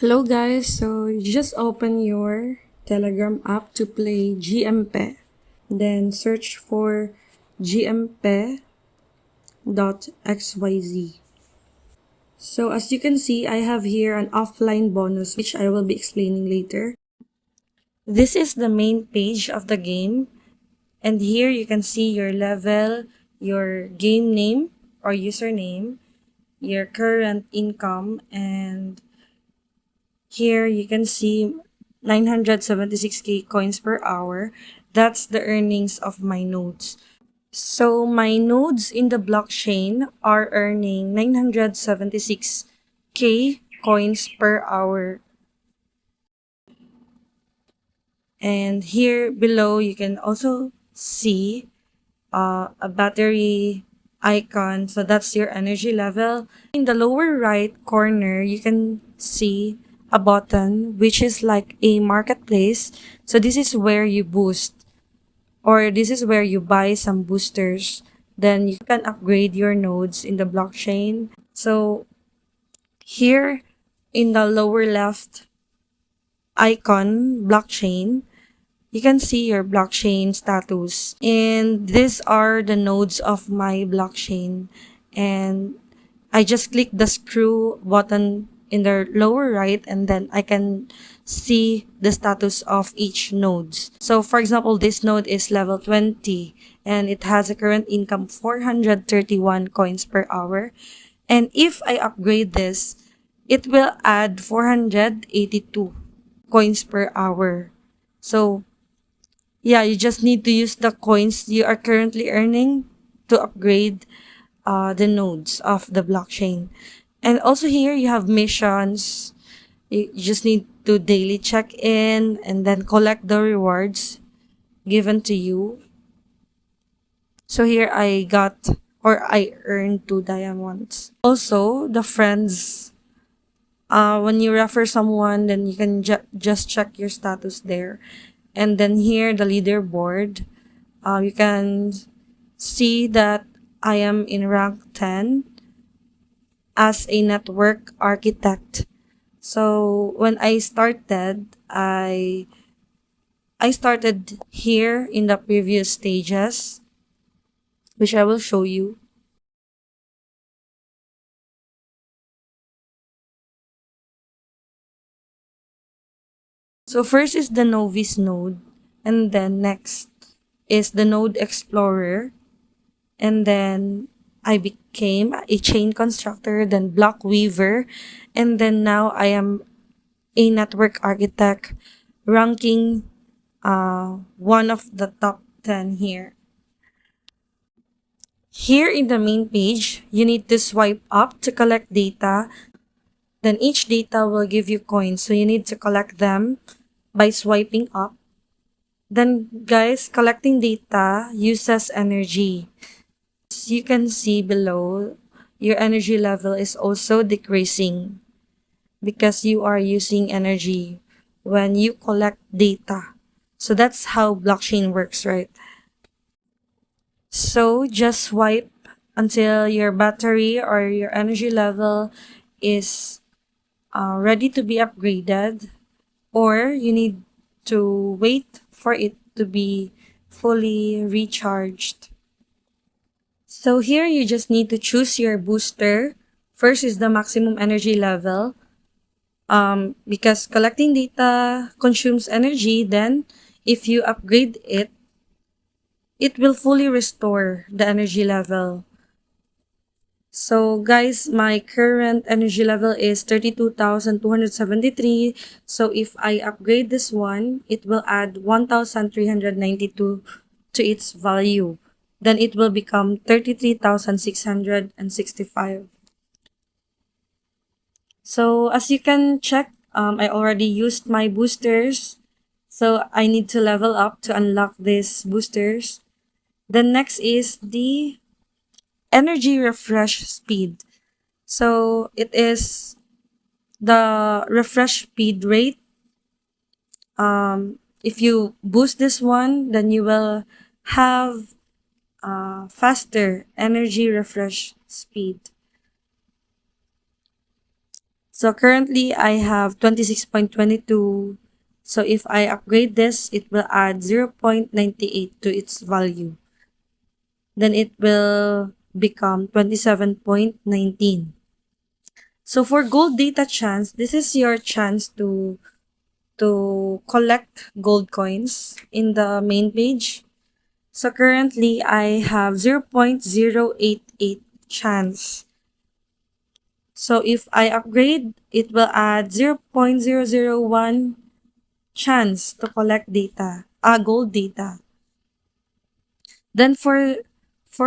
Hello guys, so you just open your Telegram app to play gEMPE. Then search for gEMPE.xyz. So as you can see, I have here an offline bonus which I will be explaining later. This is the main page of the game, and here you can see your level, your game name or username, your current income, and here you can see 976k coins per hour. That's the earnings of my nodes. So my nodes in the blockchain are earning 976k coins per hour. And here below you can also see a battery icon. So that's your energy level. In the lower right corner, you can see a button which is like a marketplace. So this is where you boost, or this is where you buy some boosters. Then you can upgrade your nodes in the blockchain. So here in the lower left icon, blockchain, you can see your blockchain status. And these are the nodes of my blockchain. And I just click the screw button in the lower right, and then I can see the status of each nodes. So for example, this node is level 20 and it has a current income 431 coins per hour. And if I upgrade this, it will add 482 coins per hour. So yeah, you just need to use the coins you are currently earning to upgrade the nodes of the blockchain. And also here you have missions. You just need to daily check in and then collect the rewards given to you. So here I got, or I earned 2 diamonds. Also, the friends. When you refer someone, then you can just check your status there. And then here, the leaderboard. You can see that I am in rank 10 as a network architect. So when I started, I started here in the previous stages, which I will show you. So first is the novice node, and then next is the node explorer, and then I became a chain constructor, then block weaver, and then now I am a network architect, ranking one of the top 10 here. Here in the main page, you need to swipe up to collect data. Then each data will give you coins, so you need to collect them by swiping up. Then guys, collecting data uses energy. You can see below, your energy level is also decreasing because you are using energy when you collect data. So that's how blockchain works, right? So just swipe until your battery or your energy level is ready to be upgraded, or you need to wait for it to be fully recharged. So here you just need to choose your booster. First is the maximum energy level. Because collecting data consumes energy, then if you upgrade it, it will fully restore the energy level. So guys, my current energy level is 32,273. So if I upgrade this one, it will add 1,392 to its value. Then it will become 33,665. So as you can check, I already used my boosters. So I need to level up to unlock these boosters. Then next is the energy refresh speed. So it is the refresh speed rate. If you boost this one, then you will have faster energy refresh speed. So currently I have 26.22. So if I upgrade this, it will add 0.98 to its value. Then it will become 27.19. So for gold data chance, this is your chance to collect gold coins in the main page. So currently I have 0.088 chance. So if I upgrade, it will add 0.001 chance to collect gold data. Then for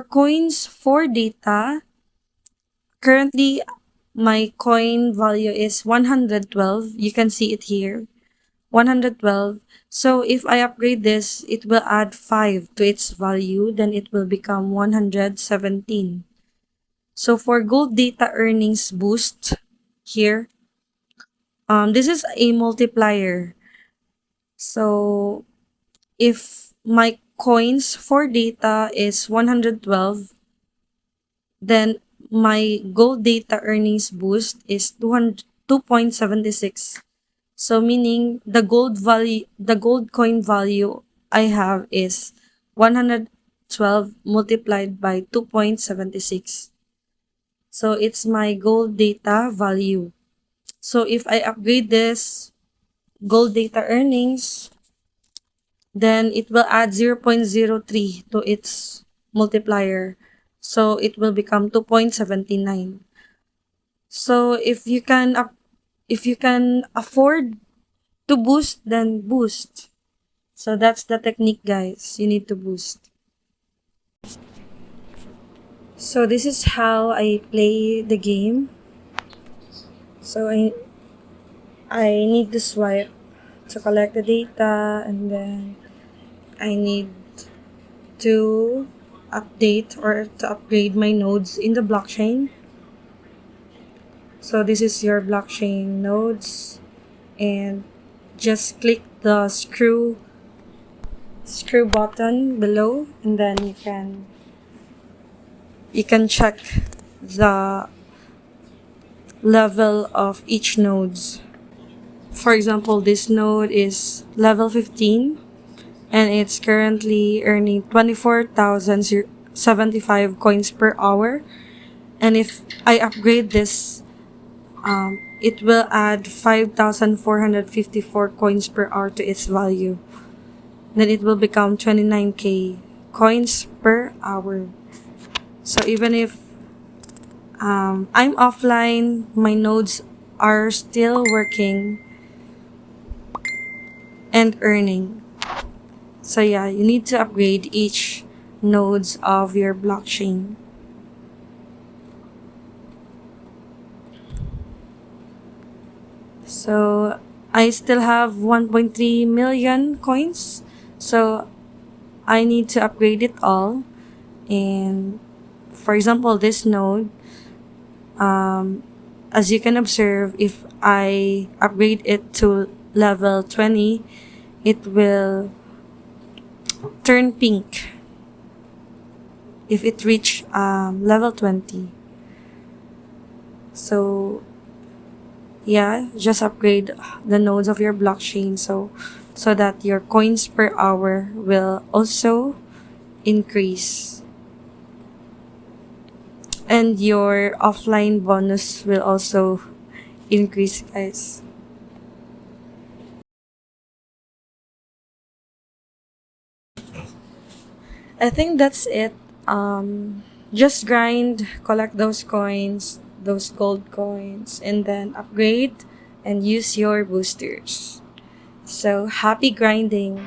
coins for data, currently my coin value is 112. You can see it here. 112. So if I upgrade this, it will add 5 to its value, then it will become 117. So for gold data earnings boost here, this is a multiplier. So if my coins for data is 112, then my gold data earnings boost is 2.76. So meaning the gold coin value I have is 112 multiplied by 2.76. So it's my gold data value. So if I upgrade this gold data earnings, then it will add 0.03 to its multiplier. So it will become 2.79. So if you can afford to boost, then boost. So that's the technique, guys. You need to boost. So this is how I play the game. So I need to swipe to collect the data, and then I need to update or to upgrade my nodes in the blockchain. So this is your blockchain nodes, and just click the screw button below, and then you can check the level of each nodes. For example, this node is level 15 and it's currently earning 24,075 coins per hour. And if I upgrade this, it will add 5,454 coins per hour to its value. Then it will become 29k coins per hour. So even if I'm offline, my nodes are still working and earning. So yeah, you need to upgrade each nodes of your blockchain. So I still have 1.3 million coins. So I need to upgrade it all. And for example, this node, as you can observe, if I upgrade it to level 20, it will turn pink if it reach level 20. So yeah, just upgrade the nodes of your blockchain so that your coins per hour will also increase, and your offline bonus will also increase, guys. I think that's it. Just grind, collect those coins, those gold coins, and then upgrade and use your boosters. So happy grinding.